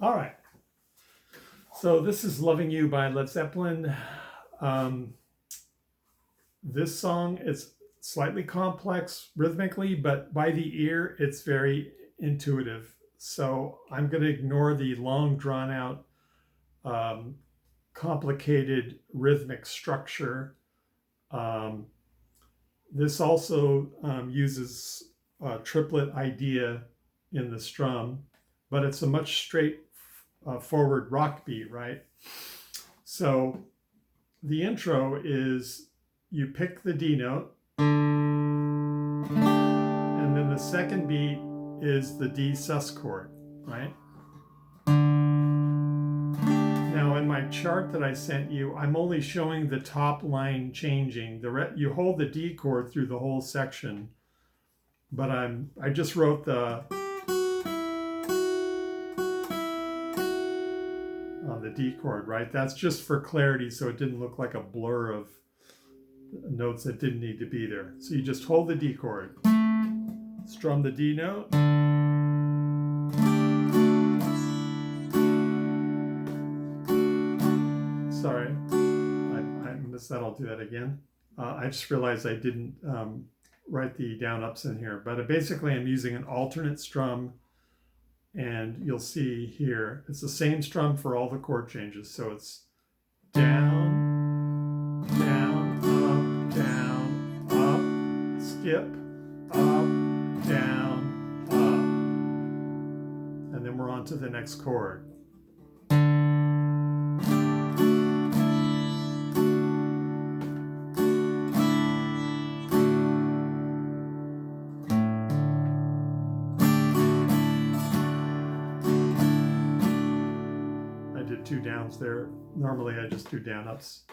All right. So this is Loving You by Led Zeppelin. This song is slightly complex rhythmically, but by the ear, it's very intuitive. So I'm going to ignore the long, drawn out, um, complicated rhythmic structure. Um, this also uses a triplet idea in the strum, but it's a much straight forward rock beat, right? So the intro is you pick the D note, and then the second beat is the D sus chord, right? Now in my chart that I sent you, I'm only showing the top line changing. You hold the D chord through the whole section, but I just wrote the D chord, right? That's just for clarity, so it didn't look like a blur of notes that didn't need to be there. So you just hold the D chord, strum the D note, sorry, I missed that. I'll do that again. I just realized I didn't write the down ups in here, but basically I'm using an alternate strum, and you'll see here it's the same strum for all the chord changes. So it's down, down, up, skip, up, down, up, and then we're on to the next chord. I did two downs there. Normally I just do down ups.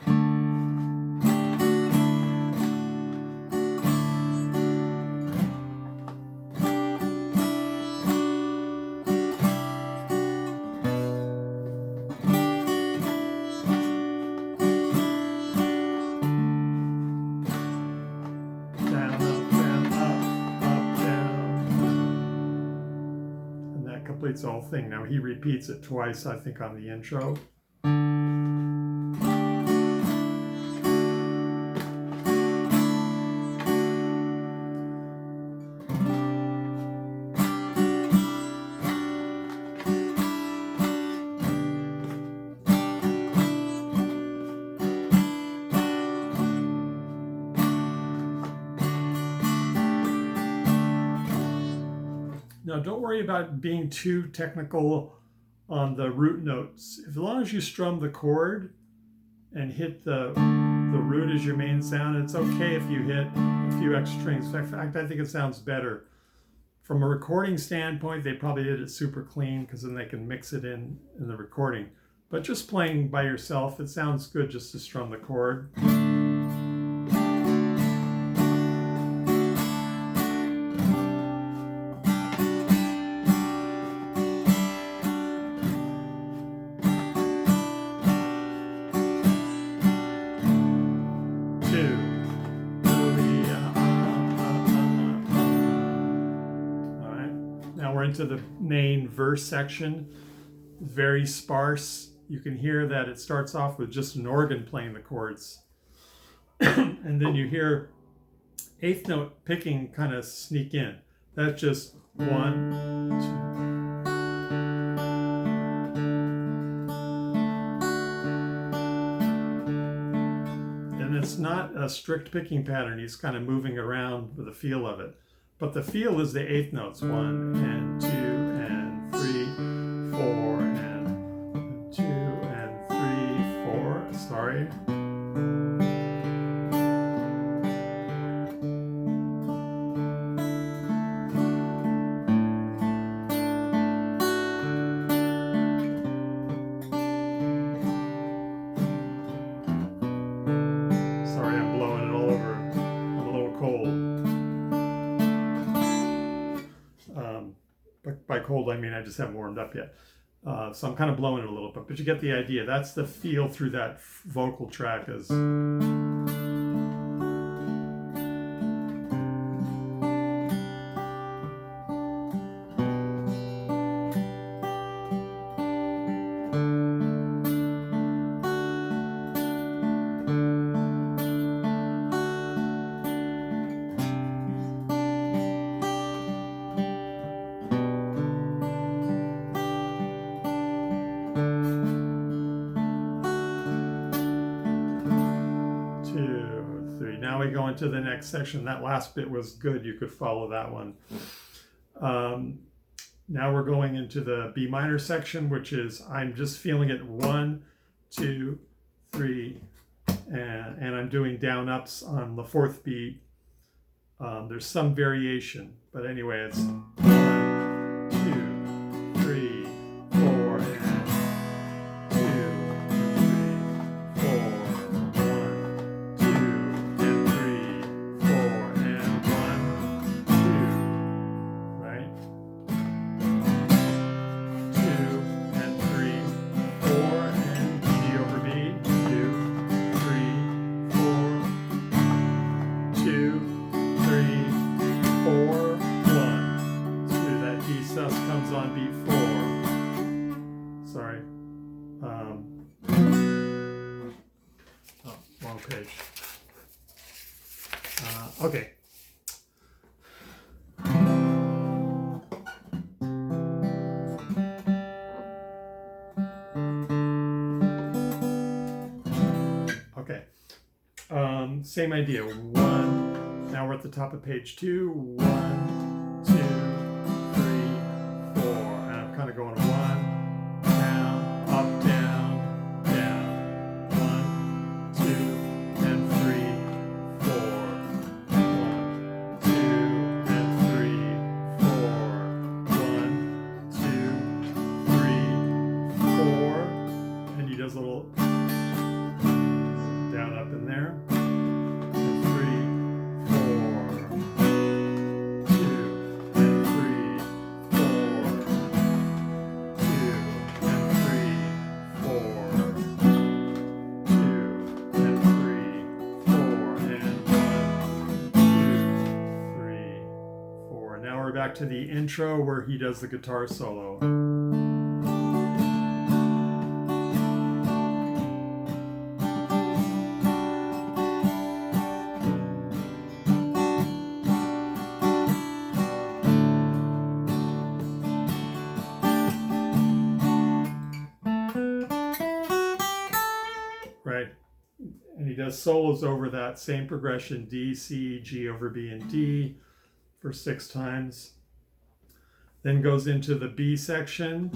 Completes the whole thing. Now he repeats it twice, I think, on the intro. Now, don't worry about being too technical on the root notes. As long as you strum the chord and hit the root as your main sound, it's okay if you hit a few extra strings. In fact, I think it sounds better. From a recording standpoint, they probably did it super clean because then they can mix it in the recording. But just playing by yourself, it sounds good just to strum the chord. Into the main verse section. Very sparse. You can hear that it starts off with just an organ playing the chords. And then you hear eighth note picking kind of sneak in. That's just 1, 2. And it's not a strict picking pattern. He's kind of moving around with the feel of it. But the feel is the eighth notes, 1 and 2 and 3, 4 and 2 and 3, 4. Sorry. Sorry, I'm blowing it all over. I'm a little cold. By cold, I mean I just haven't warmed up yet. So I'm kind of blowing it a little bit, but you get the idea. That's the feel through that vocal track is. go into the next section. That last bit was good. You could follow that one. Now we're going into the B minor section, which is, I'm just feeling it 1, 2, 3, and I'm doing down ups on the 4th beat. There's some variation, but anyway, it's 1, 2, 3, 4, and 2, 3, 4, 1, 2, and 3, 4, and 1, 2, right? 2 and 3, 4, and G over B, 2, 3, 4, 2, 3, 4, 1, 2. That D sus comes on B4. Sorry. Oh, wrong page. Okay. Okay. Same idea. 1. Now we're at the top of page 2. 1, 2, 3, 4. And I'm kind of going 1, down, up, down, down. 1, 2, and 3, 4. 1, 2, and 3, 4. 1, 2, 3, 4. And he does a little down, up in there. 3, 4, 2, and 3, 4, 2, and 3, 4, 2, and 3, 4, and 1, 2, 3, 4. Now we're back to the intro where he does the guitar solo. Right, and he does solos over that same progression, D, C, G over B, and D for 6 times. Then goes into the B section.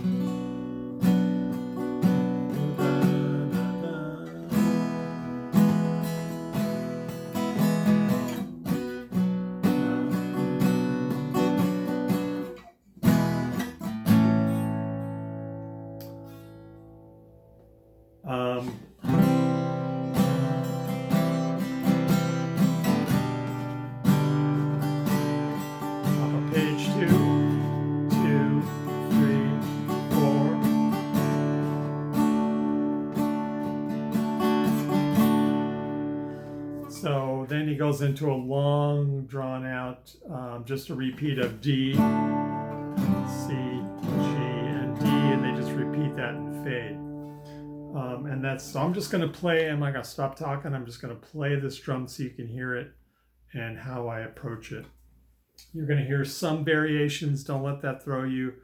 Top of page 2, 2, 3, 4. So then he goes into a long, drawn out, just a repeat of D, C, G, and D, and they just repeat that in fade. And that's, so I'm just going to play, I'm not going to stop talking, I'm just going to play this drum so you can hear it and how I approach it. You're going to hear some variations, don't let that throw you.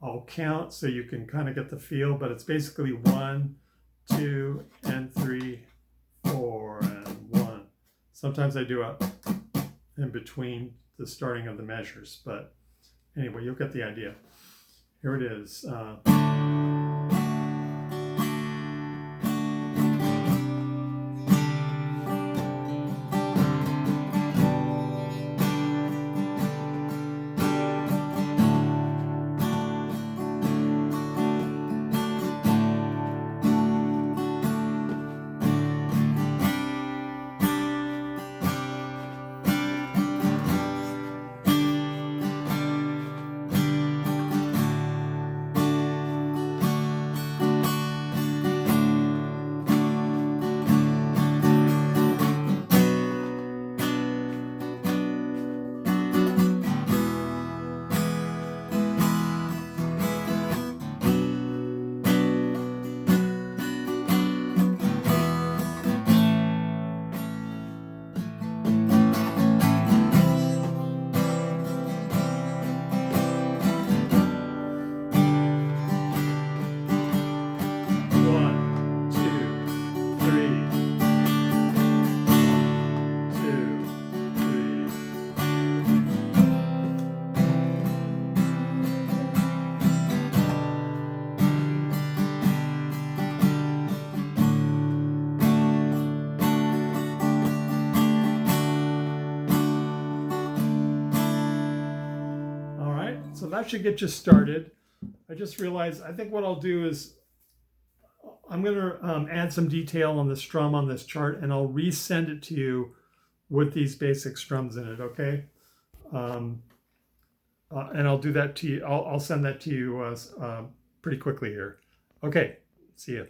I'll count so you can kind of get the feel, but it's basically 1, 2, and 3, 4, and 1. Sometimes I do a in between the starting of the measures, but anyway, you'll get the idea. Here it is. that should get you started. I just realized, I think what I'll do is I'm going to add some detail on the strum on this chart, and I'll resend it to you with these basic strums in it, okay? And I'll do that to you. I'll send that to you pretty quickly here. Okay, see you.